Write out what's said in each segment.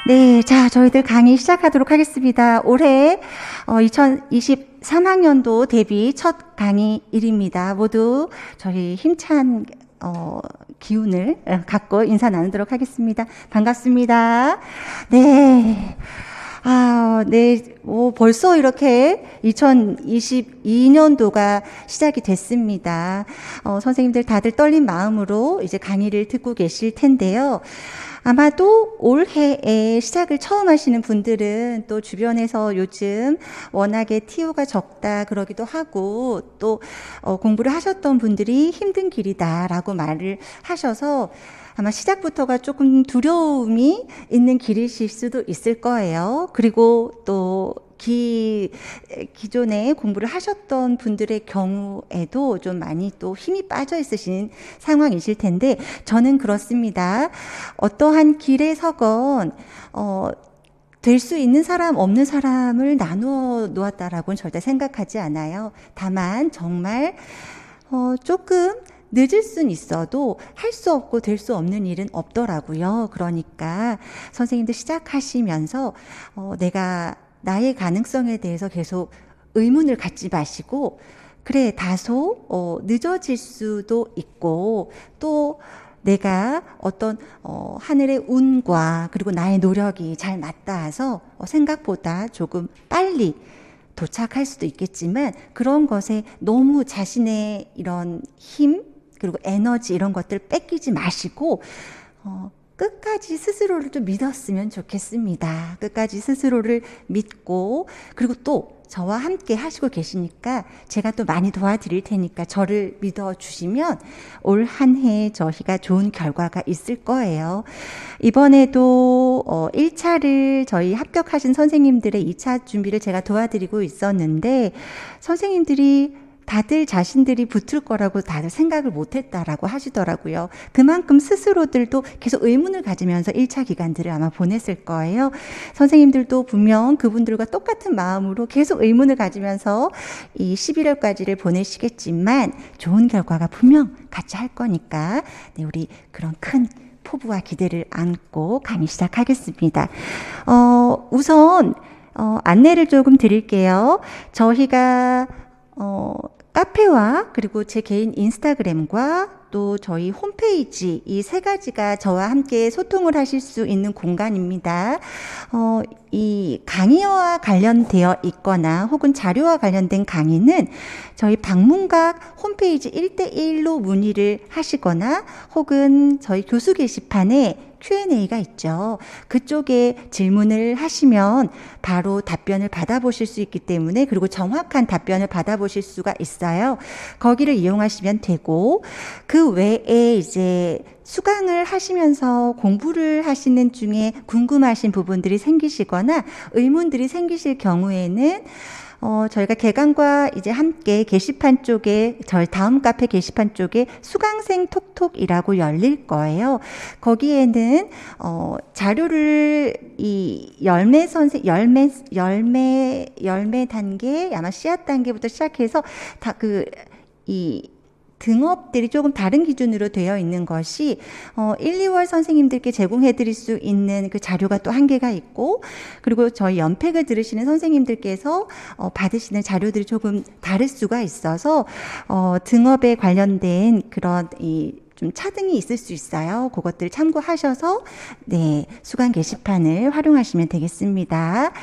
네, 자, 저희들 강의 시작하도록 하겠습니다. 올해 2023학년도 데뷔 첫 강의일입니다. 모두 저희 힘찬 기운을 갖고 인사 나누도록 하겠습니다. 반갑습니다. 네. 네. 벌써 이렇게 2022년도가 시작이 됐습니다. 선생님들 다들 떨린 마음으로 이제 강의를 듣고 계실 텐데요. 아마도 올해에 시작을 처음 하시는 분들은 또 주변에서 요즘 워낙에 TO가 적다 그러기도 하고 또 공부를 하셨던 분들이 힘든 길이다라고 말을 하셔서 아마 시작부터가 조금 두려움이 있는 길이실 수도 있을 거예요. 그리고 또 기존에 공부를 하셨던 분들의 경우에도 좀 많이 또 힘이 빠져 있으신 상황이실 텐데 저는 그렇습니다. 어떠한 길에 서건 될 수 있는 사람 없는 사람을 나누어 놓았다라고는 절대 생각하지 않아요. 다만 정말 조금 늦을 순 있어도 할 수 없고 될 수 없는 일은 없더라고요. 그러니까 선생님들 시작하시면서 내가 나의 가능성에 대해서 계속 의문을 갖지 마시고 그래 다소 늦어질 수도 있고 또 내가 어떤 하늘의 운과 그리고 나의 노력이 잘 맞닿아서 생각보다 조금 빨리 도착할 수도 있겠지만 그런 것에 너무 자신의 이런 힘 그리고 에너지 이런 것들 뺏기지 마시고 끝까지 스스로를 좀 믿었으면 좋겠습니다. 끝까지 스스로를 믿고 그리고 또 저와 함께 하시고 계시니까 제가 또 많이 도와드릴 테니까 저를 믿어주시면 올 한 해 저희가 좋은 결과가 있을 거예요. 이번에도 1차를 저희 합격하신 선생님들의 2차 준비를 제가 도와드리고 있었는데 선생님들이 다들 자신들이 붙을 거라고 다들 생각을 못했다라고 하시더라고요. 그만큼 스스로들도 계속 의문을 가지면서 1차 기간들을 아마 보냈을 거예요. 선생님들도 분명 그분들과 똑같은 마음으로 계속 의문을 가지면서 이 11월까지를 보내시겠지만 좋은 결과가 분명 같이 할 거니까 네, 우리 그런 큰 포부와 기대를 안고 강의 시작하겠습니다. 우선 안내를 조금 드릴게요. 저희가 카페와 그리고 제 개인 인스타그램과 또 저희 홈페이지 이 세 가지가 저와 함께 소통을 하실 수 있는 공간입니다. 이 강의와 관련되어 있거나 혹은 자료와 관련된 강의는 저희 방문각 홈페이지 1대1로 문의를 하시거나 혹은 저희 교수 게시판에 Q&A가 있죠. 그쪽에 질문을 하시면 바로 답변을 받아보실 수 있기 때문에 그리고 정확한 답변을 받아보실 수가 있어요. 거기를 이용하시면 되고 그 외에 이제 수강을 하시면서 공부를 하시는 중에 궁금하신 부분들이 생기시거나 의문들이 생기실 경우에는 저희가 개강과 이제 함께 게시판 쪽에 저희 다음 카페 게시판 쪽에 수강생 톡톡이라고 열릴 거예요. 거기에는 자료를 이 열매 단계 아마 씨앗 단계부터 시작해서 다 이 등업들이 조금 다른 기준으로 되어 있는 것이 1, 2월 선생님들께 제공해 드릴 수 있는 그 자료가 또 한계가 있고 그리고 저희 연팩을 들으시는 선생님들께서 받으시는 자료들이 조금 다를 수가 있어서 등업에 관련된 그런 좀 차등이 있을 수 있어요. 그것들 참고하셔서 네, 수강 게시판을 활용하시면 되겠습니다.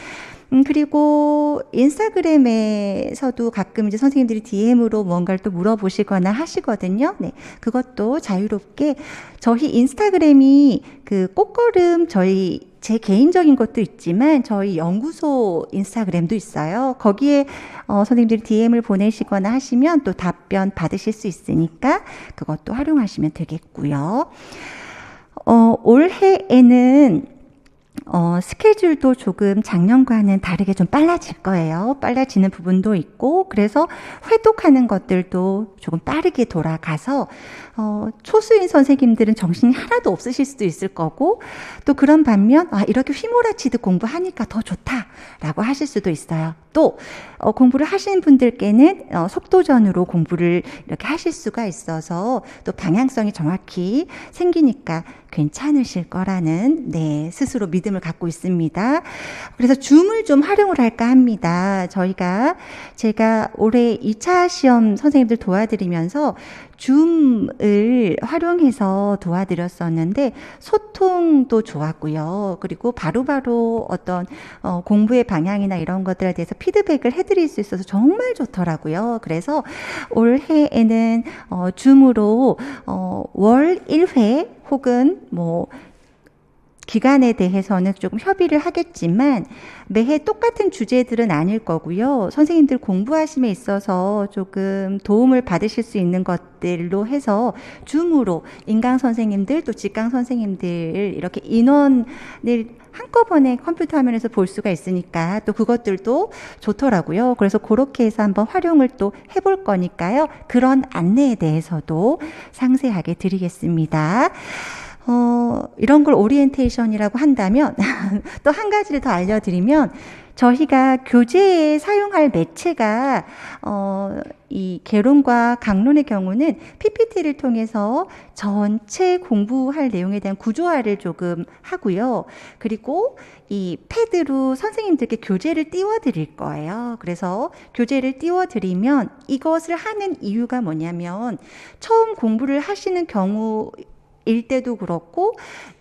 그리고 인스타그램에서도 가끔 이제 선생님들이 DM으로 뭔가를 또 물어보시거나 하시거든요. 네. 그것도 자유롭게 저희 인스타그램이 그 꽃걸음 제 개인적인 것도 있지만 저희 연구소 인스타그램도 있어요. 거기에 선생님들이 DM을 보내시거나 하시면 또 답변 받으실 수 있으니까 그것도 활용하시면 되겠고요. 올해에는 스케줄도 조금 작년과는 다르게 좀 빨라질 거예요. 빨라지는 부분도 있고 그래서 회독하는 것들도 조금 빠르게 돌아가서 초수인 선생님들은 정신이 하나도 없으실 수도 있을 거고 또 그런 반면 이렇게 휘몰아치듯 공부하니까 더 좋다라고 하실 수도 있어요. 또 공부를 하시는 분들께는 속도전으로 공부를 이렇게 하실 수가 있어서 또 방향성이 정확히 생기니까 괜찮으실 거라는 스스로 믿음을 갖고 있습니다. 그래서 줌을 좀 활용을 할까 합니다. 제가 올해 2차 시험 선생님들 도와드리면서 줌을 활용해서 도와드렸었는데 소통도 좋았고요. 그리고 바로바로 어떤 공부의 방향이나 이런 것들에 대해서 피드백을 해드릴 수 있어서 정말 좋더라고요. 그래서 올해에는 줌으로 월 1회 혹은 기간에 대해서는 조금 협의를 하겠지만 매해 똑같은 주제들은 아닐 거고요. 선생님들 공부하심에 있어서 조금 도움을 받으실 수 있는 것들로 해서 줌으로 인강 선생님들 또 직강 선생님들 이렇게 인원을 한꺼번에 컴퓨터 화면에서 볼 수가 있으니까 또 그것들도 좋더라고요. 그래서 그렇게 해서 한번 활용을 또 해볼 거니까요. 그런 안내에 대해서도 상세하게 드리겠습니다. 이런 걸 오리엔테이션이라고 한다면 또 한 가지를 더 알려드리면 저희가 교재에 사용할 매체가 이 개론과 강론의 경우는 PPT를 통해서 전체 공부할 내용에 대한 구조화를 조금 하고요. 그리고 이 패드로 선생님들께 교재를 띄워드릴 거예요. 그래서 교재를 띄워드리면 이것을 하는 이유가 뭐냐면 처음 공부를 하시는 경우 일 때도 그렇고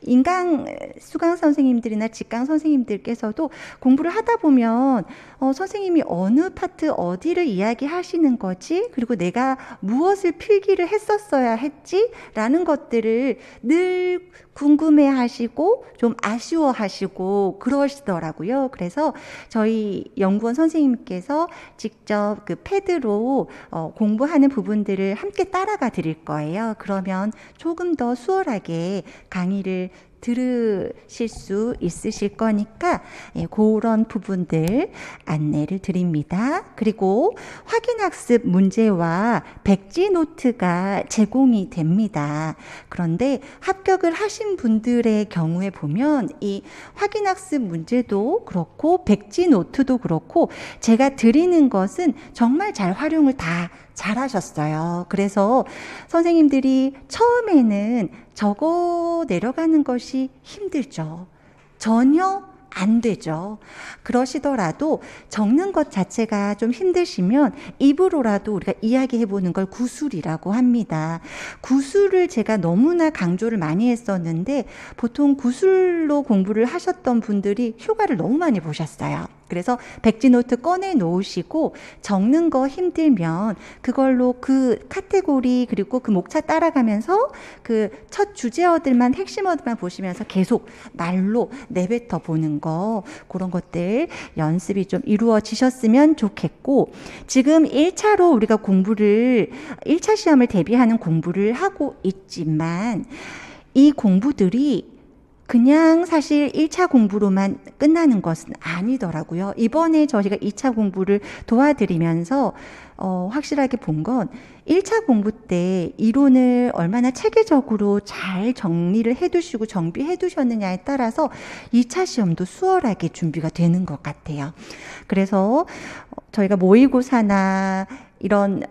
인강 수강 선생님들이나 직강 선생님들께서도 공부를 하다 보면 선생님이 어느 파트 어디를 이야기하시는 거지? 그리고 내가 무엇을 필기를 했었어야 했지? 라는 것들을 늘 궁금해하시고 좀 아쉬워하시고 그러시더라고요. 그래서 저희 연구원 선생님께서 직접 그 패드로 공부하는 부분들을 함께 따라가 드릴 거예요. 그러면 조금 더 수월하게 강의를 들으실 수 있으실 거니까 그런 부분들 안내를 드립니다. 그리고 확인학습 문제와 백지 노트가 제공이 됩니다. 그런데 합격을 하신 분들의 경우에 보면 이 확인학습 문제도 그렇고 백지 노트도 그렇고 제가 드리는 것은 정말 잘 활용을 다 잘하셨어요. 그래서 선생님들이 처음에는 적어 내려가는 것이 힘들죠. 전혀 안 되죠. 그러시더라도 적는 것 자체가 좀 힘드시면 입으로라도 우리가 이야기해 보는 걸 구술이라고 합니다. 구술을 제가 너무나 강조를 많이 했었는데 보통 구술로 공부를 하셨던 분들이 효과를 너무 많이 보셨어요. 그래서 백지노트 꺼내 놓으시고 적는 거 힘들면 그걸로 그 카테고리 그리고 그 목차 따라가면서 그 첫 주제어들만 핵심어들만 보시면서 계속 말로 내뱉어 보는 거 그런 것들 연습이 좀 이루어지셨으면 좋겠고 지금 1차로 우리가 1차 시험을 대비하는 공부를 하고 있지만 이 공부들이 그냥 사실 1차 공부로만 끝나는 것은 아니더라고요. 이번에 저희가 2차 공부를 도와드리면서 확실하게 본 건 1차 공부 때 이론을 얼마나 체계적으로 잘 정리를 해두시고 정비해 두셨느냐에 따라서 2차 시험도 수월하게 준비가 되는 것 같아요. 그래서 저희가 모의고사나 이런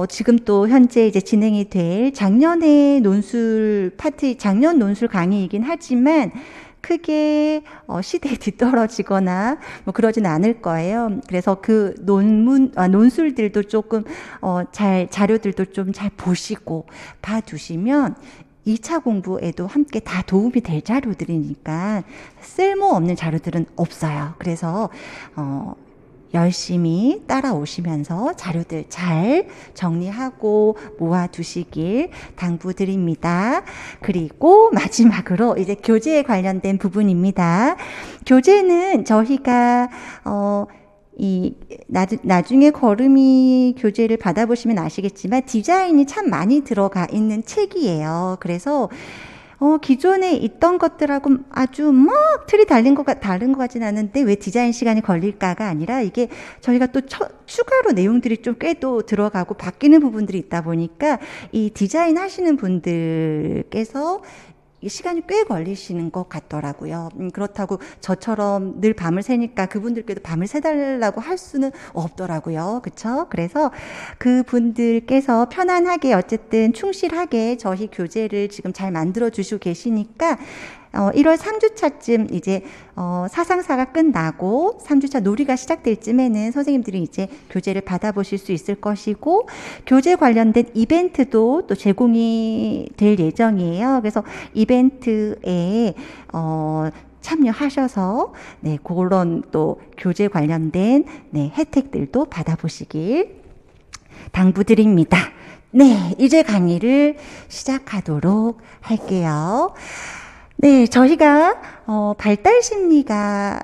지금 또 현재 이제 진행이 될 작년의 논술 파트, 작년 논술 강의이긴 하지만 크게 시대에 뒤떨어지거나 뭐 그러진 않을 거예요. 그래서 그 논술들도 조금 자료들도 좀 잘 보시고 봐두시면 2차 공부에도 함께 다 도움이 될 자료들이니까 쓸모없는 자료들은 없어요. 그래서 열심히 따라오시면서 자료들 잘 정리하고 모아두시길 당부드립니다. 그리고 마지막으로 이제 교재에 관련된 부분입니다. 교재는 저희가 나중에 걸음이 교재를 받아보시면 아시겠지만 디자인이 참 많이 들어가 있는 책이에요. 그래서 기존에 있던 것들하고 아주 막 틀이 다른 것 같진 않은데 왜 디자인 시간이 걸릴까가 아니라 이게 저희가 또 추가로 내용들이 좀 꽤 또 들어가고 바뀌는 부분들이 있다 보니까 이 디자인 하시는 분들께서 시간이 꽤 걸리시는 것 같더라고요. 그렇다고 저처럼 늘 밤을 새니까 그분들께도 밤을 새달라고 할 수는 없더라고요. 그쵸? 그래서 그분들께서 편안하게 어쨌든 충실하게 저희 교재를 지금 잘 만들어 주시고 계시니까 1월 3주차쯤 이제 사상사가 끝나고 3주차 놀이가 시작될 쯤에는 선생님들이 이제 교재를 받아보실 수 있을 것이고, 교재 관련된 이벤트도 또 제공이 될 예정이에요. 그래서 이벤트에 참여하셔서 네, 그런 또 교재 관련된 네, 혜택들도 받아보시길 당부드립니다. 네, 이제 강의를 시작하도록 할게요. 네, 저희가 발달 심리가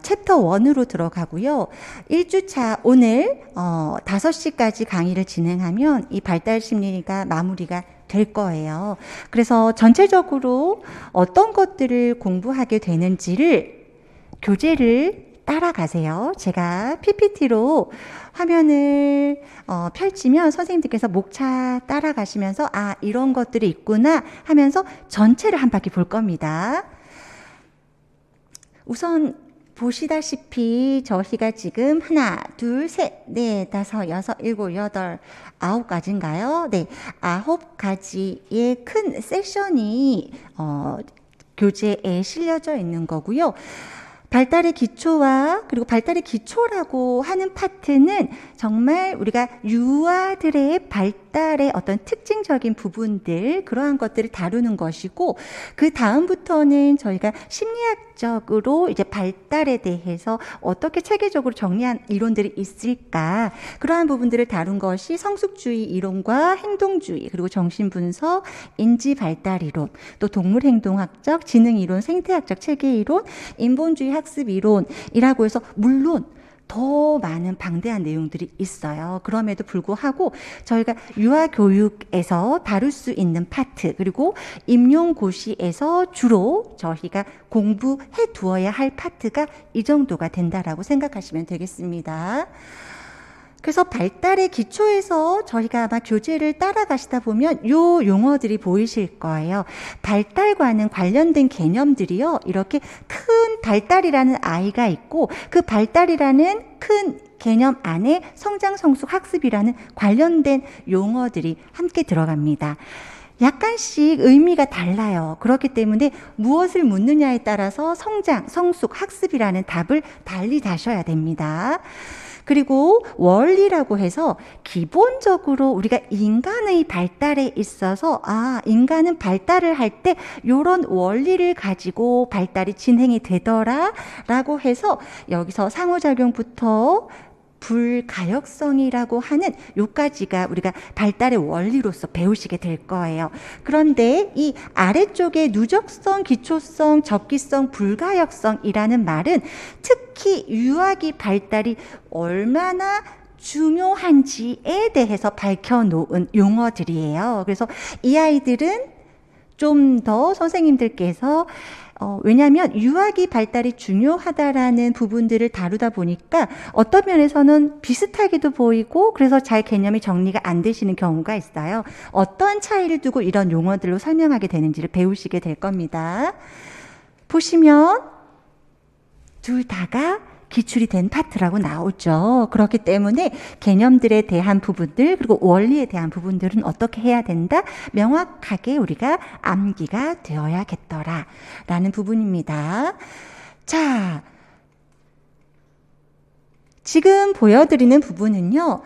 챕터 1으로 들어가고요. 1주차 오늘 5시까지 강의를 진행하면 이 발달 심리가 마무리가 될 거예요. 그래서 전체적으로 어떤 것들을 공부하게 되는지를 교재를 따라가세요. 제가 PPT로 화면을 펼치면 선생님들께서 목차 따라가시면서 아, 이런 것들이 있구나 하면서 전체를 한 바퀴 볼 겁니다. 우선 보시다시피 저희가 지금 하나, 둘, 셋, 넷, 다섯, 여섯, 일곱, 여덟, 9가지인가요? 네, 9가지의 큰 섹션이 교재에 실려져 있는 거고요. 발달의 기초와 그리고 발달의 기초라고 하는 파트는 정말 우리가 유아들의 발달의 어떤 특징적인 부분들, 그러한 것들을 다루는 것이고, 그 다음부터는 저희가 심리학적으로 이제 발달에 대해서 어떻게 체계적으로 정리한 이론들이 있을까, 그러한 부분들을 다룬 것이 성숙주의 이론과 행동주의, 그리고 정신분석, 인지발달 이론, 또 동물행동학적, 지능이론, 생태학적 체계이론, 인본주의 학습 이론이라고 해서 물론 더 많은 방대한 내용들이 있어요. 그럼에도 불구하고 저희가 유아교육에서 다룰 수 있는 파트, 그리고 임용고시에서 주로 저희가 공부해 두어야 할 파트가 이 정도가 된다라고 생각하시면 되겠습니다. 그래서 발달의 기초에서 저희가 아마 교재를 따라가시다 보면 요 용어들이 보이실 거예요. 발달과는 관련된 개념들이요, 이렇게 큰 발달이라는 아이가 있고 그 발달이라는 큰 개념 안에 성장, 성숙, 학습이라는 관련된 용어들이 함께 들어갑니다. 약간씩 의미가 달라요. 그렇기 때문에 무엇을 묻느냐에 따라서 성장, 성숙, 학습이라는 답을 달리 다셔야 됩니다. 그리고 원리라고 해서 기본적으로 우리가 인간의 발달에 있어서 인간은 발달을 할 때 이런 원리를 가지고 발달이 진행이 되더라 라고 해서 여기서 상호작용부터 불가역성이라고 하는 요까지가 우리가 발달의 원리로서 배우시게 될 거예요. 그런데 이 아래쪽에 누적성, 기초성, 적기성, 불가역성이라는 말은 특히 유아기 발달이 얼마나 중요한지에 대해서 밝혀놓은 용어들이에요. 그래서 이 아이들은 좀 더 선생님들께서 왜냐하면 유아기 발달이 중요하다라는 부분들을 다루다 보니까 어떤 면에서는 비슷하게도 보이고 그래서 잘 개념이 정리가 안 되시는 경우가 있어요. 어떤 차이를 두고 이런 용어들로 설명하게 되는지를 배우시게 될 겁니다. 보시면 둘 다가 기출이 된 파트라고 나오죠. 그렇기 때문에 개념들에 대한 부분들, 그리고 원리에 대한 부분들은 어떻게 해야 된다? 명확하게 우리가 암기가 되어야겠더라 라는 부분입니다. 자, 지금 보여드리는 부분은요,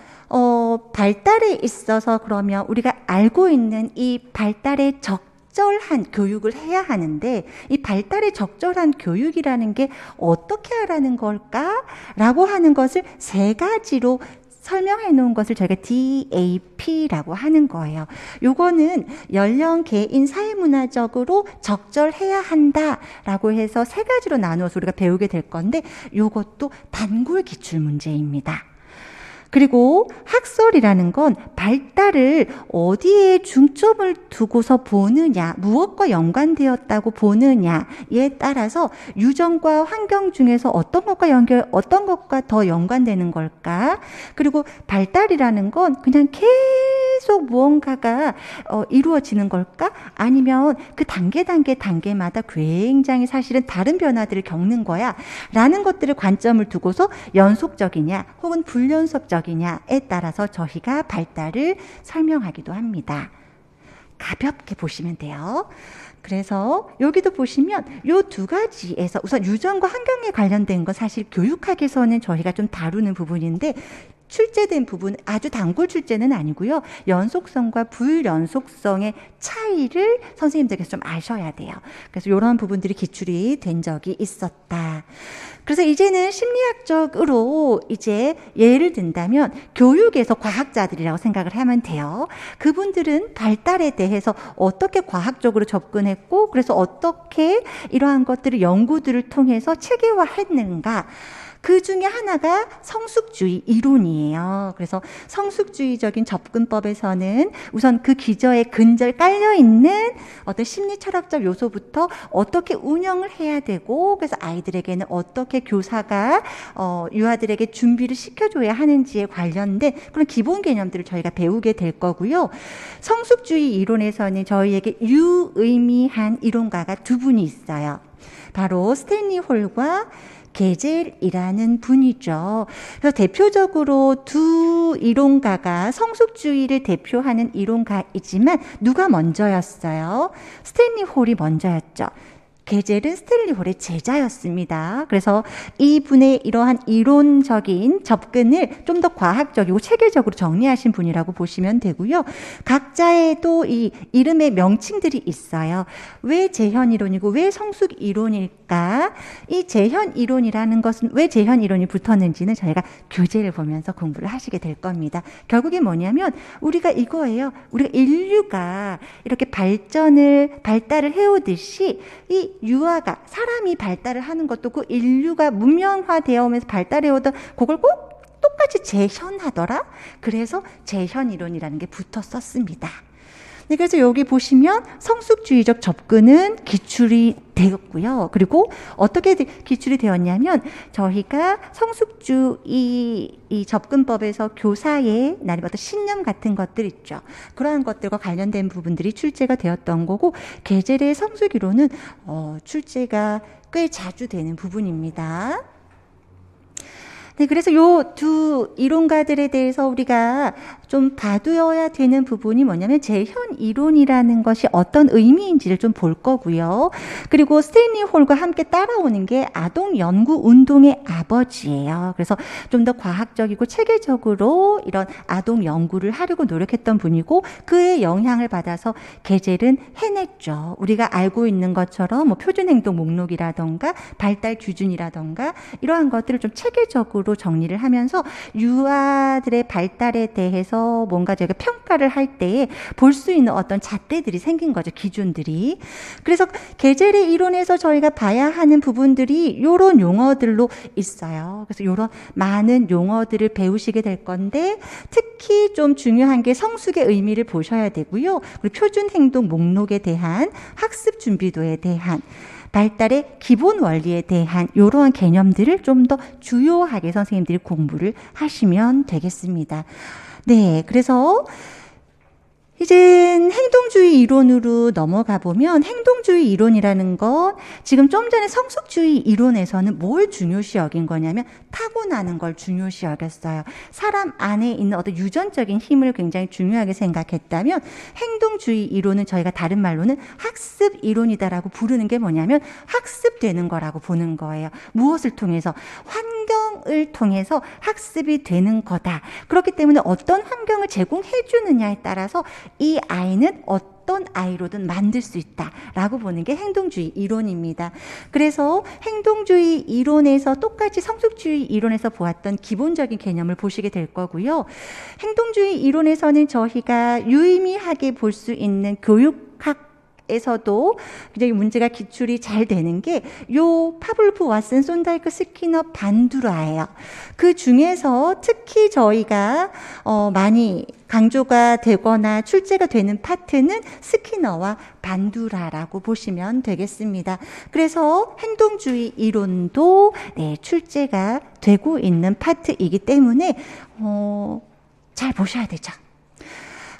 발달에 있어서 그러면 우리가 알고 있는 이 발달의 적절한 교육을 해야 하는데, 이 발달에 적절한 교육이라는 게 어떻게 하라는 걸까? 라고 하는 것을 3가지로 설명해 놓은 것을 저희가 DAP라고 하는 거예요. 요거는 연령, 개인, 사회문화적으로 적절해야 한다라고 해서 3가지로 나누어서 우리가 배우게 될 건데, 요것도 단골 기출 문제입니다. 그리고 학설이라는 건 발달을 어디에 중점을 두고서 보느냐, 무엇과 연관되었다고 보느냐에 따라서 유전과 환경 중에서 어떤 것과 더 연관되는 걸까? 그리고 발달이라는 건 그냥 계속 속 무언가가 이루어지는 걸까? 아니면 그 단계마다 굉장히 사실은 다른 변화들을 겪는 거야 라는 것들을 관점을 두고서 연속적이냐 혹은 불연속적이냐에 따라서 저희가 발달을 설명하기도 합니다. 가볍게 보시면 돼요. 그래서 여기도 보시면 요 두 가지에서 우선 유전과 환경에 관련된 건 사실 교육학에서는 저희가 좀 다루는 부분인데 출제된 부분 아주 단골 출제는 아니고요. 연속성과 불연속성의 차이를 선생님들께서 좀 아셔야 돼요. 그래서 이런 부분들이 기출이 된 적이 있었다. 그래서 이제는 심리학적으로 이제 예를 든다면 교육에서 과학자들이라고 생각을 하면 돼요. 그분들은 발달에 대해서 어떻게 과학적으로 접근했고 그래서 어떻게 이러한 것들을 연구들을 통해서 체계화했는가. 그 중에 하나가 성숙주의 이론이에요. 그래서 성숙주의적인 접근법에서는 우선 그 기저에 근절 깔려있는 어떤 심리 철학적 요소부터 어떻게 운영을 해야 되고 그래서 아이들에게는 어떻게 교사가 유아들에게 준비를 시켜줘야 하는지에 관련된 그런 기본 개념들을 저희가 배우게 될 거고요. 성숙주의 이론에서는 저희에게 유의미한 이론가가 두 분이 있어요. 바로 스탠리 홀과 게젤이라는 분이죠. 그래서 대표적으로 두 이론가가 성숙주의를 대표하는 이론가이지만 누가 먼저였어요? 스탠리 홀이 먼저였죠. 게젤은 스탠리 홀의 제자였습니다. 그래서 이분의 이러한 이론적인 접근을 좀 더 과학적이고 체계적으로 정리하신 분이라고 보시면 되고요. 각자에도 이 이름의 명칭들이 있어요. 왜 재현 이론이고 왜 성숙 이론일까? 이 재현 이론이라는 것은 왜 재현 이론이 붙었는지는 저희가 교재를 보면서 공부를 하시게 될 겁니다. 결국에 뭐냐면 우리가 이거예요. 우리가 인류가 이렇게 발달을 해오듯이 이 유아가 사람이 발달을 하는 것도 그 인류가 문명화되어 오면서 발달해 오던 그걸 꼭 똑같이 재현하더라. 그래서 재현 이론이라는 게 붙었었습니다. 네, 그래서 여기 보시면 성숙주의적 접근은 기출이 되었고요. 그리고 어떻게 기출이 되었냐면 저희가 성숙주의 이 접근법에서 교사의 나름 어떤 신념 같은 것들 있죠. 그러한 것들과 관련된 부분들이 출제가 되었던 거고 게젤의 성숙이론은 출제가 꽤 자주 되는 부분입니다. 네, 그래서 요 두 이론가들에 대해서 우리가 좀 봐두어야 되는 부분이 뭐냐면 재현 이론이라는 것이 어떤 의미인지를 좀 볼 거고요. 그리고 스탠리 홀과 함께 따라오는 게 아동 연구 운동의 아버지예요. 그래서 좀 더 과학적이고 체계적으로 이런 아동 연구를 하려고 노력했던 분이고 그의 영향을 받아서 게젤은 해냈죠. 우리가 알고 있는 것처럼 뭐 표준 행동 목록이라던가 발달 기준이라던가 이러한 것들을 좀 체계적으로 정리를 하면서 유아들의 발달에 대해서 뭔가 저희가 평가를 할 때에 볼 수 있는 어떤 잣대들이 생긴 거죠. 기준들이. 그래서 게젤의 이론에서 저희가 봐야 하는 부분들이 이런 용어들로 있어요. 그래서 이런 많은 용어들을 배우시게 될 건데 특히 좀 중요한 게 성숙의 의미를 보셔야 되고요. 그리고 표준 행동 목록에 대한 학습 준비도에 대한 발달의 기본 원리에 대한 이러한 개념들을 좀 더 주요하게 선생님들이 공부를 하시면 되겠습니다. 네, 그래서 이제 행동주의 이론으로 넘어가 보면 행동주의 이론이라는 건 지금 좀 전에 성숙주의 이론에서는 뭘 중요시 여긴 거냐면 타고나는 걸 중요시 여겼어요. 사람 안에 있는 어떤 유전적인 힘을 굉장히 중요하게 생각했다면 행동주의 이론은 저희가 다른 말로는 학습 이론이다라고 부르는 게 뭐냐면 학습되는 거라고 보는 거예요. 무엇을 통해서? 환경을 통해서 학습이 되는 거다. 그렇기 때문에 어떤 환경을 제공해 주느냐에 따라서 이 아이는 어떤 아이로든 만들 수 있다라고 보는 게 행동주의 이론입니다. 그래서 행동주의 이론에서 똑같이 성숙주의 이론에서 보았던 기본적인 개념을 보시게 될 거고요. 행동주의 이론에서는 저희가 유의미하게 볼 수 있는 교육학 에서도 굉장히 문제가 기출이 잘 되는 게 요 파블로프, 왓슨, 손다이크, 스키너, 반두라예요. 그 중에서 특히 저희가 많이 강조가 되거나 출제가 되는 파트는 스키너와 반두라라고 보시면 되겠습니다. 그래서 행동주의 이론도 출제가 되고 있는 파트이기 때문에 잘 보셔야 되죠.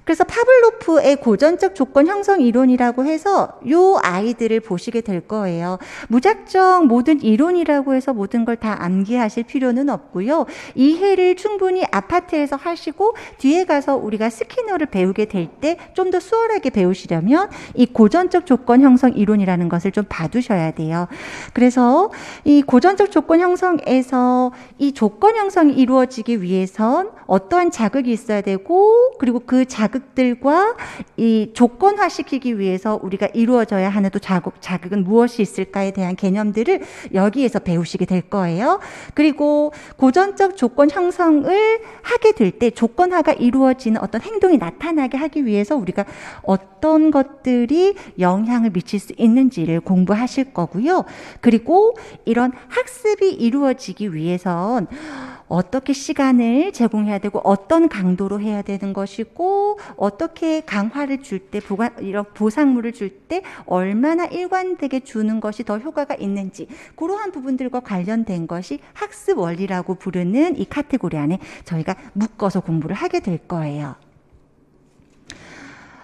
그래서 파블로프의 고전적 조건 형성 이론이라고 해서 요 아이들을 보시게 될 거예요. 무작정 모든 이론이라고 해서 모든 걸 다 암기하실 필요는 없고요. 이해를 충분히 아파트에서 하시고 뒤에 가서 우리가 스키너를 배우게 될 때 좀 더 수월하게 배우시려면 이 고전적 조건 형성 이론이라는 것을 좀 봐두셔야 돼요. 그래서 이 고전적 조건 형성에서 이 조건 형성이 이루어지기 위해선 어떠한 자극이 있어야 되고, 그리고 그 자극들과 이 조건화시키기 위해서 우리가 이루어져야 하는 또 자극은 무엇이 있을까에 대한 개념들을 여기에서 배우시게 될 거예요. 그리고 고전적 조건 형성을 하게 될 때 조건화가 이루어지는 어떤 행동이 나타나게 하기 위해서 우리가 어떤 것들이 영향을 미칠 수 있는지를 공부하실 거고요. 그리고 이런 학습이 이루어지기 위해선 어떻게 시간을 제공해야 되고 어떤 강도로 해야 되는 것이고, 어떻게 강화를 줄 때 이런 보상물을 줄 때 얼마나 일관되게 주는 것이 더 효과가 있는지, 그러한 부분들과 관련된 것이 학습 원리라고 부르는 이 카테고리 안에 저희가 묶어서 공부를 하게 될 거예요.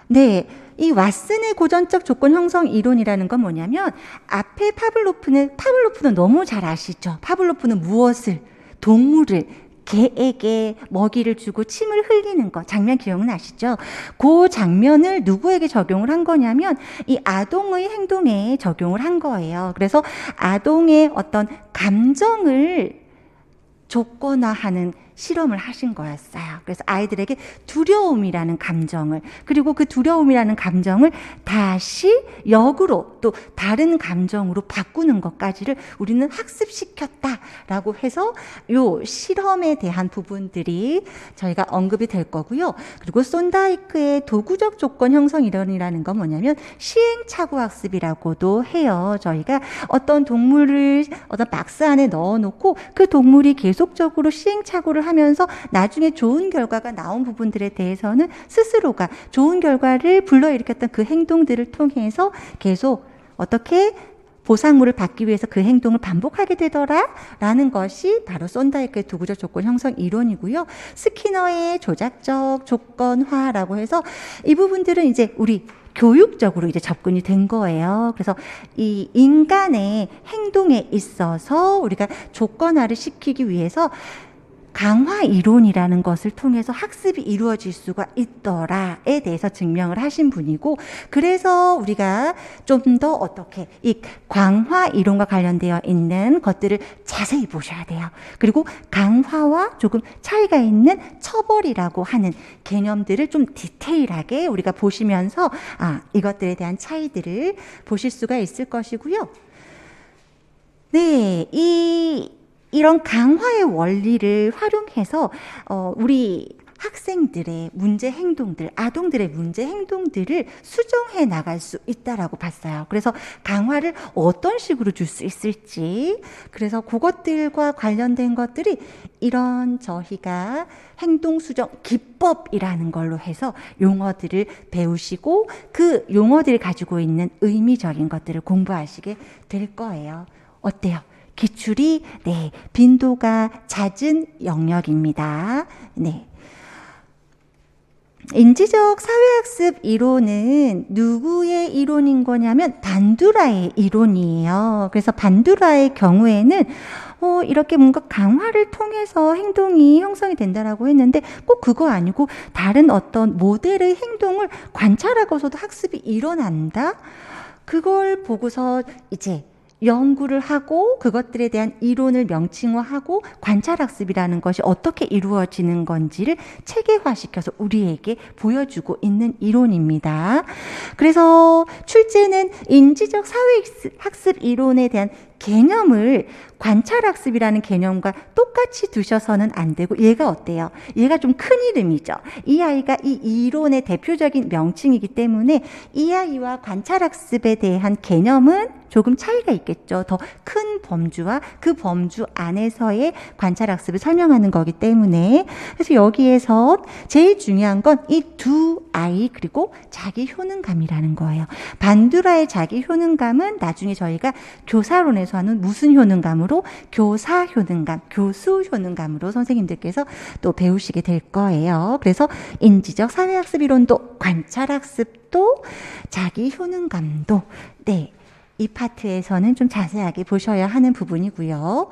네. 이 왓슨의 고전적 조건 형성 이론이라는 건 뭐냐면, 앞에 파블로프는 너무 잘 아시죠? 파블로프는 무엇을, 동물을, 개에게 먹이를 주고 침을 흘리는 거, 장면 기억나시죠? 그 장면을 누구에게 적용을 한 거냐면 이 아동의 행동에 적용을 한 거예요. 그래서 아동의 어떤 감정을 조건화하는 실험을 하신 거였어요. 그래서 아이들에게 두려움이라는 감정을, 그리고 그 두려움이라는 감정을 다시 역으로 또 다른 감정으로 바꾸는 것까지를 우리는 학습시켰다라고 해서 요 실험에 대한 부분들이 저희가 언급이 될 거고요. 그리고 손다이크의 도구적 조건 형성 이론이라는 건 뭐냐면 시행착오 학습이라고도 해요. 저희가 어떤 동물을 어떤 박스 안에 넣어놓고 그 동물이 계속적으로 시행착오를 하면서 나중에 좋은 결과가 나온 부분들에 대해서는 스스로가 좋은 결과를 불러일으켰던 그 행동들을 통해서 계속 어떻게 보상물을 받기 위해서 그 행동을 반복하게 되더라라는 것이 바로 손다이크의 도구적 조건 형성 이론이고요. 스키너의 조작적 조건화라고 해서 이 부분들은 이제 우리 교육적으로 이제 접근이 된 거예요. 그래서 이 인간의 행동에 있어서 우리가 조건화를 시키기 위해서 강화 이론이라는 것을 통해서 학습이 이루어질 수가 있더라에 대해서 증명을 하신 분이고, 그래서 우리가 좀 더 어떻게 이 강화 이론과 관련되어 있는 것들을 자세히 보셔야 돼요. 그리고 강화와 조금 차이가 있는 처벌이라고 하는 개념들을 좀 디테일하게 우리가 보시면서 이것들에 대한 차이들을 보실 수가 있을 것이고요. 네, 이런 강화의 원리를 활용해서 우리 학생들의 문제 행동들, 아동들의 문제 행동들을 수정해 나갈 수 있다라고 봤어요. 그래서 강화를 어떤 식으로 줄 수 있을지, 그래서 그것들과 관련된 것들이 이런 저희가 행동 수정 기법이라는 걸로 해서 용어들을 배우시고 그 용어들이 가지고 있는 의미적인 것들을 공부하시게 될 거예요. 어때요? 기출이 빈도가 잦은 영역입니다. 네. 인지적 사회학습 이론은 누구의 이론인 거냐면 반두라의 이론이에요. 그래서 반두라의 경우에는 이렇게 뭔가 강화를 통해서 행동이 형성이 된다라고 했는데 꼭 그거 아니고 다른 어떤 모델의 행동을 관찰하고서도 학습이 일어난다? 그걸 보고서 이제 연구를 하고 그것들에 대한 이론을 명칭화하고 관찰학습이라는 것이 어떻게 이루어지는 건지를 체계화시켜서 우리에게 보여주고 있는 이론입니다. 그래서 출제는 인지적 사회학습 이론에 대한 개념을 관찰학습이라는 개념과 똑같이 두셔서는 안 되고, 얘가 어때요? 얘가 좀 큰 이름이죠. 이 아이가 이 이론의 대표적인 명칭이기 때문에 이 아이와 관찰학습에 대한 개념은 조금 차이가 있겠죠. 더 큰 범주와 그 범주 안에서의 관찰학습을 설명하는 거기 때문에. 그래서 여기에서 제일 중요한 건 이 두 아이 그리고 자기 효능감이라는 거예요. 반두라의 자기 효능감은 나중에 저희가 교사론에서 하는 무슨 효능감으로 교사 효능감, 교수 효능감으로 선생님들께서 또 배우시게 될 거예요. 그래서 인지적 사회학습 이론도 관찰학습도 자기 효능감도 네, 이 파트에서는 좀 자세하게 보셔야 하는 부분이고요.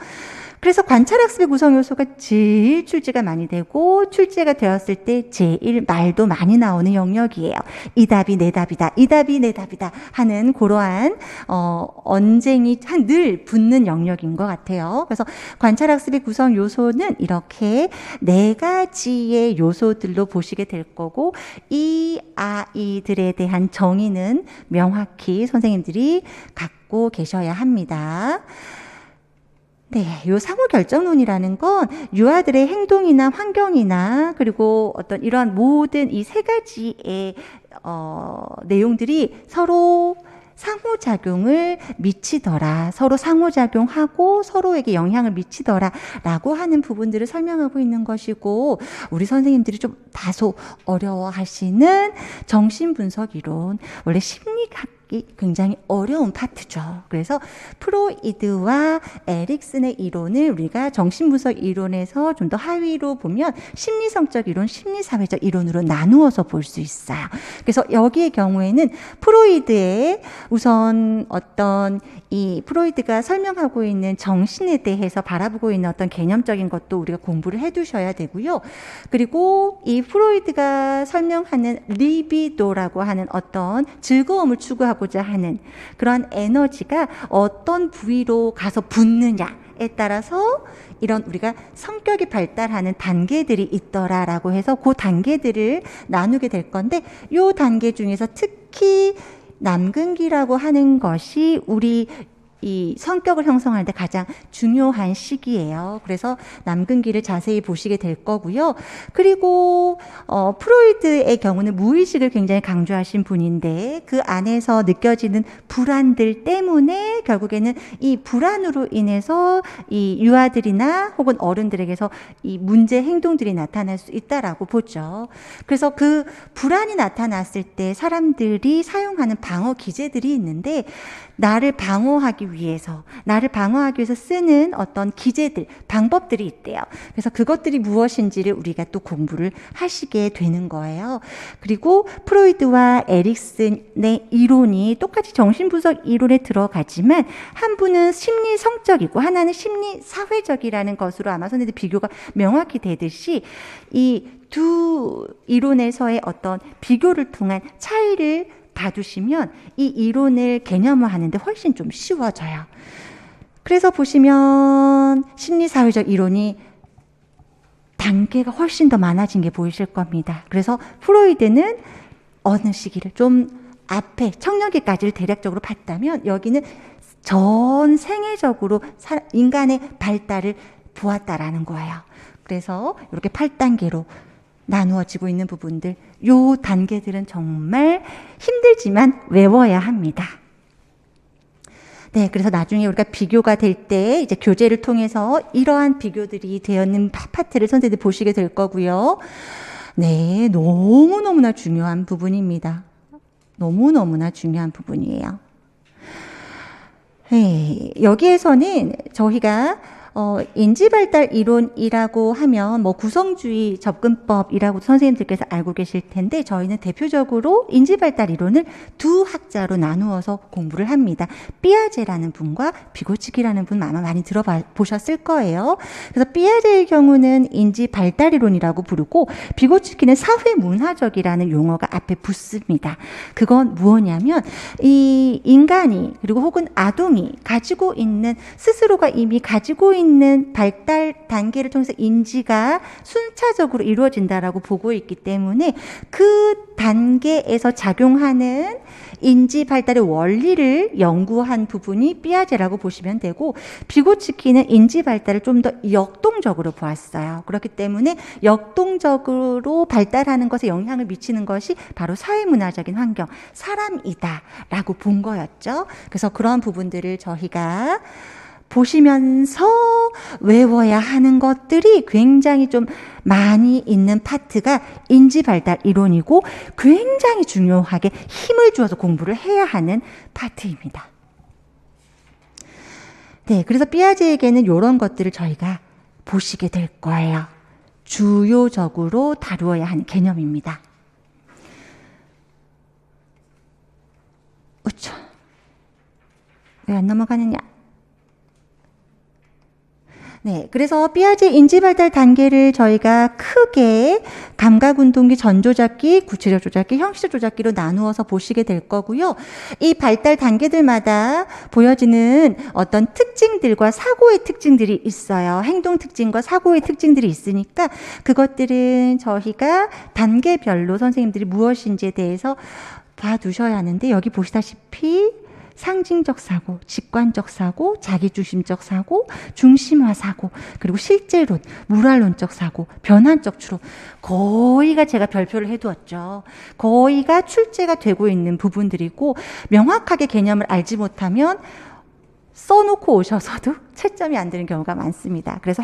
그래서 관찰학습의 구성 요소가 제일 출제가 많이 되고 출제가 되었을 때 제일 말도 많이 나오는 영역이에요. 이 답이 내 답이다. 이 답이 내 답이다 하는 그러한 언쟁이 늘 붙는 영역인 것 같아요. 그래서 관찰학습의 구성 요소는 이렇게 4가지의 요소들로 보시게 될 거고 이 아이들에 대한 정의는 명확히 선생님들이 갖고 계셔야 합니다. 네, 요 상호 결정론이라는 건 유아들의 행동이나 환경이나 그리고 어떤 이러한 모든 이 3가지의 내용들이 서로 상호작용을 미치더라. 서로 상호작용하고 서로에게 영향을 미치더라. 라고 하는 부분들을 설명하고 있는 것이고 우리 선생님들이 좀 다소 어려워하시는 정신분석 이론, 원래 심리학 굉장히 어려운 파트죠. 그래서 프로이드와 에릭슨의 이론을 우리가 정신분석 이론에서 좀 더 하위로 보면 심리성적 이론, 심리사회적 이론으로 나누어서 볼 수 있어요. 그래서 여기의 경우에는 프로이드의 우선 어떤 이 프로이드가 설명하고 있는 정신에 대해서 바라보고 있는 어떤 개념적인 것도 우리가 공부를 해두셔야 되고요. 그리고 이 프로이드가 설명하는 리비도라고 하는 어떤 즐거움을 추구하고자 하는 그런 에너지가 어떤 부위로 가서 붙느냐에 따라서 이런 우리가 성격이 발달하는 단계들이 있더라라고 해서 그 단계들을 나누게 될 건데 이 단계 중에서 특히 남근기라고 하는 것이 우리 이 성격을 형성할 때 가장 중요한 시기예요. 그래서 남근기를 자세히 보시게 될 거고요. 그리고 프로이드의 경우는 무의식을 굉장히 강조하신 분인데 그 안에서 느껴지는 불안들 때문에 결국에는 이 불안으로 인해서 이 유아들이나 혹은 어른들에게서 이 문제 행동들이 나타날 수 있다라고 보죠. 그래서 그 불안이 나타났을 때 사람들이 사용하는 방어 기제들이 있는데 나를 방어하기 위해서 쓰는 어떤 기제들, 방법들이 있대요. 그래서 그것들이 무엇인지를 우리가 또 공부를 하시게 되는 거예요. 그리고 프로이드와 에릭슨의 이론이 똑같이 정신분석 이론에 들어가지만 한 분은 심리성적이고 하나는 심리사회적이라는 것으로 아마 선생님들 비교가 명확히 되듯이 이 두 이론에서의 어떤 비교를 통한 차이를 봐두시면 이 이론을 개념화하는데 훨씬 좀 쉬워져요. 그래서 보시면 심리사회적 이론이 단계가 훨씬 더 많아진 게 보이실 겁니다. 그래서 프로이드는 어느 시기를 좀 앞에 청년기까지를 대략적으로 봤다면 여기는 전 생애적으로 인간의 발달을 보았다라는 거예요. 그래서 이렇게 8단계로 나누어지고 있는 부분들, 요 단계들은 정말 힘들지만 외워야 합니다. 네, 그래서 나중에 우리가 비교가 될 때 이제 교재를 통해서 이러한 비교들이 되어 있는 파트를 선생님들 보시게 될 거고요. 네, 너무너무나 중요한 부분입니다. 너무너무나 중요한 부분이에요. 네, 여기에서는 저희가 인지발달 이론이라고 하면 뭐 구성주의 접근법이라고 선생님들께서 알고 계실 텐데 저희는 대표적으로 인지발달 이론을 두 학자로 나누어서 공부를 합니다. 삐아제라는 분과 비고치키라는 분 아마 많이 들어보셨을 거예요. 그래서 삐아제의 경우는 인지발달 이론이라고 부르고 비고치키는 사회문화적이라는 용어가 앞에 붙습니다. 그건 무엇이냐면 이 인간이 그리고 혹은 아동이 가지고 있는 스스로가 이미 가지고 있는 발달 단계를 통해서 인지가 순차적으로 이루어진다라고 보고 있기 때문에 그 단계에서 작용하는 인지 발달의 원리를 연구한 부분이 삐아제라고 보시면 되고 비고치키는 인지 발달을 좀 더 역동적으로 보았어요. 그렇기 때문에 역동적으로 발달하는 것에 영향을 미치는 것이 바로 사회문화적인 환경, 사람이다라고 본 거였죠. 그래서 그런 부분들을 저희가 보시면서 외워야 하는 것들이 굉장히 좀 많이 있는 파트가 인지발달 이론이고 굉장히 중요하게 힘을 주어서 공부를 해야 하는 파트입니다. 네, 그래서 삐아제에게는 이런 것들을 저희가 보시게 될 거예요. 주요적으로 다루어야 하는 개념입니다. 우차, 왜 안 넘어가느냐? 네, 그래서 삐아제 인지발달 단계를 저희가 크게 감각운동기, 전조작기, 구체적 조작기, 형식적 조작기로 나누어서 보시게 될 거고요. 이 발달 단계들마다 보여지는 어떤 특징들과 사고의 특징들이 있어요. 행동 특징과 사고의 특징들이 있으니까 그것들은 저희가 단계별로 선생님들이 무엇인지에 대해서 봐두셔야 하는데, 여기 보시다시피 상징적 사고, 직관적 사고, 자기중심적 사고, 중심화 사고, 그리고 실제론, 물화론적 사고, 변환적 추론, 거의가 제가 별표를 해두었죠. 거의가 출제가 되고 있는 부분들이고, 명확하게 개념을 알지 못하면 써놓고 오셔서도 채점이 안 되는 경우가 많습니다. 그래서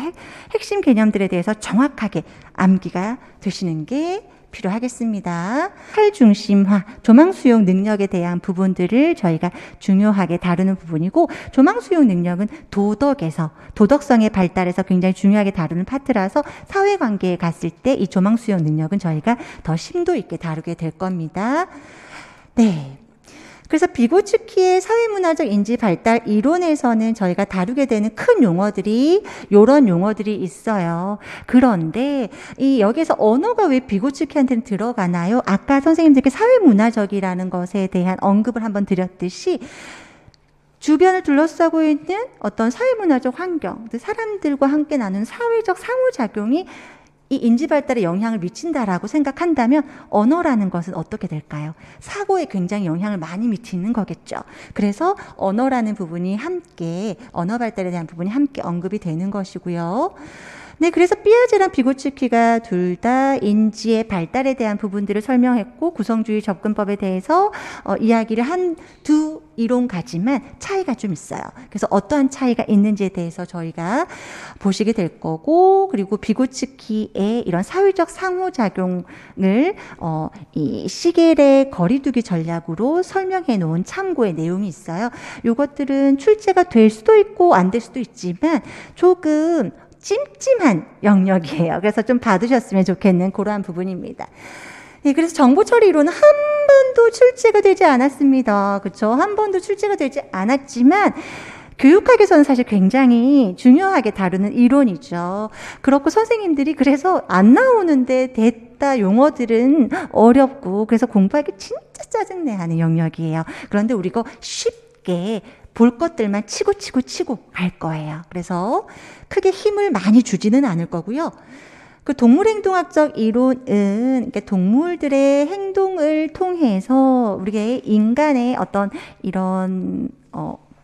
핵심 개념들에 대해서 정확하게 암기가 되시는 게 필요하겠습니다. 활중심화, 조망수용 능력에 대한 부분들을 저희가 중요하게 다루는 부분이고, 조망수용 능력은 도덕에서, 도덕성의 발달에서 굉장히 중요하게 다루는 파트라서 사회관계에 갔을 때 이 조망수용 능력은 저희가 더 심도 있게 다루게 될 겁니다. 네. 그래서 비고츠키의 사회문화적 인지 발달 이론에서는 저희가 다루게 되는 큰 용어들이 이런 용어들이 있어요. 그런데 여기서 언어가 왜 비고츠키한테는 들어가나요? 아까 선생님들께 사회문화적이라는 것에 대한 언급을 한번 드렸듯이 주변을 둘러싸고 있는 어떤 사회문화적 환경, 사람들과 함께 나누는 사회적 상호작용이 이 인지발달에 영향을 미친다라고 생각한다면 언어라는 것은 어떻게 될까요? 사고에 굉장히 영향을 많이 미치는 거겠죠. 그래서 언어라는 부분이 함께, 언어 발달에 대한 부분이 함께 언급이 되는 것이고요. 네, 그래서 삐아제랑 비고츠키가 둘 다 인지의 발달에 대한 부분들을 설명했고, 구성주의 접근법에 대해서 이야기를 한 두 이론가지만 차이가 좀 있어요. 그래서 어떠한 차이가 있는지에 대해서 저희가 보시게 될 거고, 그리고 비고츠키의 이런 사회적 상호작용을 이 시겔의 거리두기 전략으로 설명해 놓은 참고의 내용이 있어요. 이것들은 출제가 될 수도 있고 안 될 수도 있지만 조금 찜찜한 영역이에요. 그래서 좀 봐두셨으면 좋겠는 그러한 부분입니다. 네, 그래서 정보처리 이론은 한 번도 출제가 되지 않았습니다. 그렇죠? 한 번도 출제가 되지 않았지만 교육학에서는 사실 굉장히 중요하게 다루는 이론이죠. 그렇고 선생님들이 그래서 안 나오는데 됐다 용어들은 어렵고 그래서 공부하기 진짜 짜증내하는 영역이에요. 그런데 우리가 쉽게 볼 것들만 치고 갈 거예요. 그래서 크게 힘을 많이 주지는 않을 거고요. 그 동물행동학적 이론은 그러니까 동물들의 행동을 통해서 우리가 인간의 어떤 이런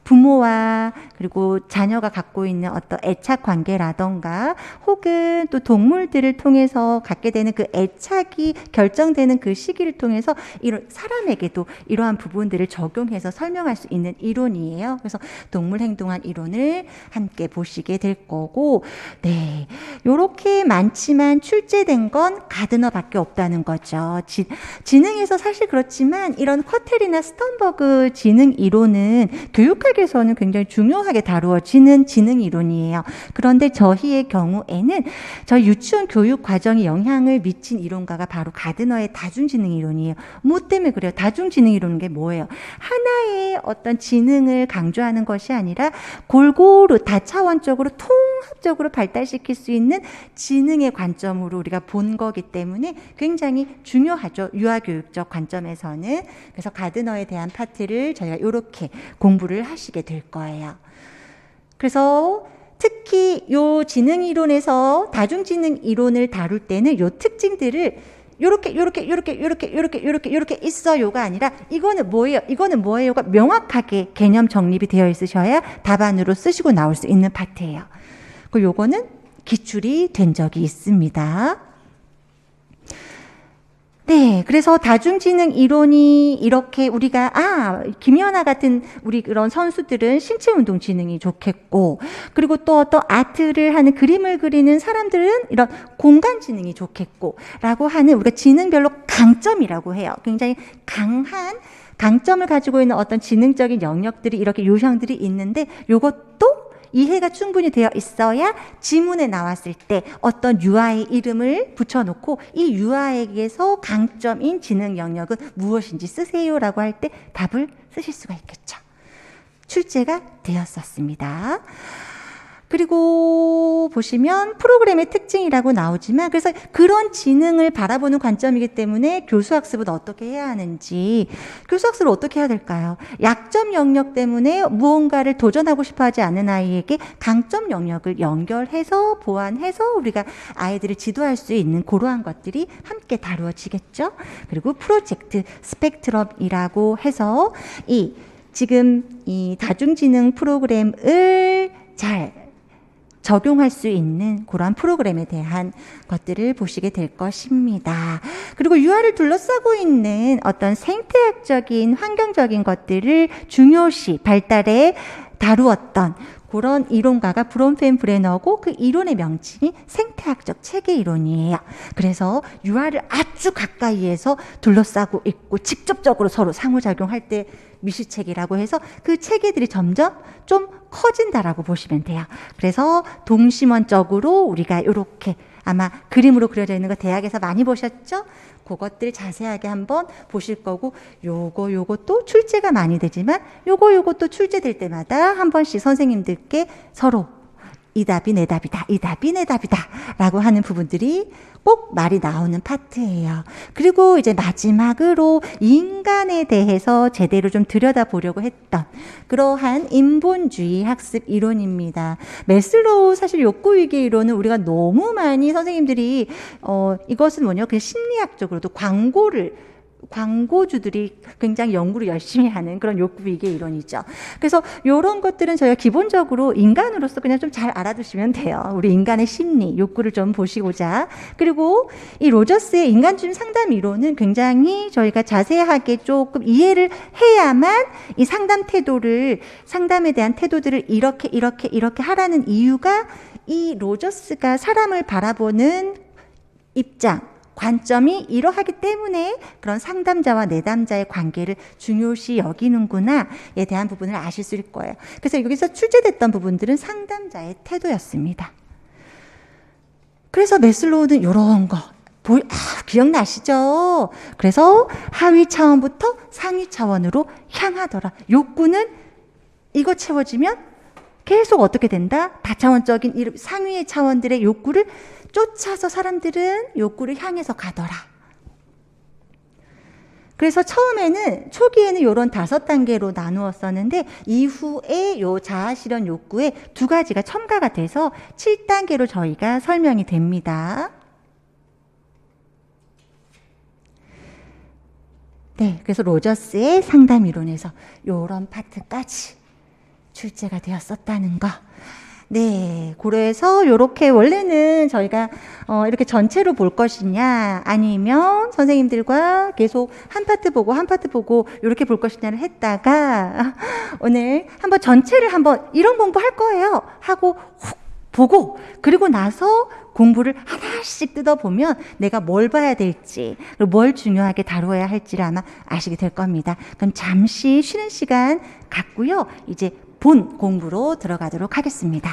부모와 그리고 자녀가 갖고 있는 어떤 애착 관계라던가 혹은 또 동물들을 통해서 갖게 되는 그 애착이 결정되는 그 시기를 통해서 이런 사람에게도 이러한 부분들을 적용해서 설명할 수 있는 이론이에요. 그래서 동물 행동학 이론을 함께 보시게 될 거고, 네, 요렇게 많지만 출제된 건 가드너밖에 없다는 거죠. 지능에서 사실 그렇지만 이런 커텔이나 스턴버그 지능 이론은 교육학에서는 굉장히 중요하게 다루어지는 지능 이론이에요. 그런데 저희의 경우에는 저희 유치원 교육 과정에 영향을 미친 이론가가 바로 가드너의 다중지능 이론이에요. 뭐 때문에 그래요? 다중지능 이론은 게 뭐예요? 하나의 어떤 지능을 강조하는 것이 아니라 골고루 다차원적으로 통합적으로 발달시킬 수 있는 지능의 관점으로 우리가 본 거기 때문에 굉장히 중요하죠. 유아교육적 관점에서는. 그래서 가드너에 대한 파트를 저희가 이렇게 공부를 하시게 될 거예요. 그래서 특히 요 지능 이론에서 다중지능 이론을 다룰 때는 요 특징들을 요렇게 있어요가 아니라 이거는 뭐예요가 명확하게 개념 정립이 되어 있으셔야 답안으로 쓰시고 나올 수 있는 파트예요. 그리고 요거는 기출이 된 적이 있습니다. 네, 그래서 다중지능 이론이 이렇게 우리가, 김연아 같은 우리 그런 선수들은 신체운동 지능이 좋겠고, 그리고 또 어떤 아트를 하는 그림을 그리는 사람들은 이런 공간 지능이 좋겠고, 라고 하는 우리가 지능별로 강점이라고 해요. 굉장히 강한 강점을 가지고 있는 어떤 지능적인 영역들이 이렇게 요형들이 있는데, 요것도 이해가 충분히 되어 있어야 지문에 나왔을 때 어떤 유아의 이름을 붙여놓고 이 유아에게서 강점인 지능 영역은 무엇인지 쓰세요라고 할 때 답을 쓰실 수가 있겠죠. 출제가 되었었습니다. 그리고 보시면 프로그램의 특징이라고 나오지만 그래서 그런 지능을 바라보는 관점이기 때문에 교수학습은 어떻게 해야 하는지 교수학습을 어떻게 해야 될까요? 약점 영역 때문에 무언가를 도전하고 싶어 하지 않는 아이에게 강점 영역을 연결해서 보완해서 우리가 아이들을 지도할 수 있는 그러한 것들이 함께 다루어지겠죠. 그리고 프로젝트 스펙트럼이라고 해서 지금 이 다중지능 프로그램을 잘 적용할 수 있는 그러한 프로그램에 대한 것들을 보시게 될 것입니다. 그리고 유아를 둘러싸고 있는 어떤 생태학적인 환경적인 것들을 중요시 발달에 다루었던 그런 이론가가 브론펜브레너고 그 이론의 명칭이 생태학적 체계 이론이에요. 그래서 유아를 아주 가까이에서 둘러싸고 있고 직접적으로 서로 상호작용할 때 미시체계라고 해서 그 체계들이 점점 좀 커진다라고 보시면 돼요. 그래서 동심원적으로 우리가 이렇게 아마 그림으로 그려져 있는 거 대학에서 많이 보셨죠? 그것들 자세하게 한번 보실 거고 요거 또 출제가 많이 되지만 요거 또 출제될 때마다 한 번씩 선생님들께 서로 이 답이 내 답이다. 이 답이 내 답이다. 라고 하는 부분들이 꼭 말이 나오는 파트예요. 그리고 이제 마지막으로 인간에 대해서 제대로 좀 들여다보려고 했던 그러한 인본주의 학습 이론입니다. 매슬로우 사실 욕구위기 이론은 우리가 너무 많이 선생님들이 이것은 뭐냐? 그 심리학적으로도 광고주들이 굉장히 연구를 열심히 하는 그런 욕구위기 이론이죠. 그래서 이런 것들은 저희가 기본적으로 인간으로서 그냥 좀 잘 알아두시면 돼요. 우리 인간의 심리, 욕구를 좀 보시고자. 그리고 이 로저스의 인간주의 상담 이론은 굉장히 저희가 자세하게 조금 이해를 해야만 이 상담에 대한 태도들을 이렇게 하라는 이유가 이 로저스가 사람을 바라보는 입장, 관점이 이러하기 때문에 그런 상담자와 내담자의 관계를 중요시 여기는구나에 대한 부분을 아실 수 있을 거예요. 그래서 여기서 출제됐던 부분들은 상담자의 태도였습니다. 그래서 매슬로우는 이런 거 기억나시죠? 그래서 하위 차원부터 상위 차원으로 향하더라. 욕구는 이거 채워지면 계속 어떻게 된다? 다차원적인 상위의 차원들의 욕구를 쫓아서 사람들은 욕구를 향해서 가더라. 그래서 초기에는 이런 5단계로 나누었었는데 이후에 요 자아실현 욕구에 2가지가 첨가가 돼서 7단계로 저희가 설명이 됩니다. 네, 그래서 로저스의 상담 이론에서 이런 파트까지 출제가 되었었다는 거. 네, 그래서 이렇게 원래는 저희가 이렇게 전체로 볼 것이냐 아니면 선생님들과 계속 한 파트 보고 이렇게 볼 것이냐를 했다가 오늘 한번 전체를 한번 이런 공부할 거예요 하고 훅 보고 그리고 나서 공부를 하나씩 뜯어보면 내가 뭘 봐야 될지 그리고 뭘 중요하게 다루어야 할지를 아마 아시게 될 겁니다. 그럼 잠시 쉬는 시간 갖고요. 이제 본 공부로 들어가도록 하겠습니다.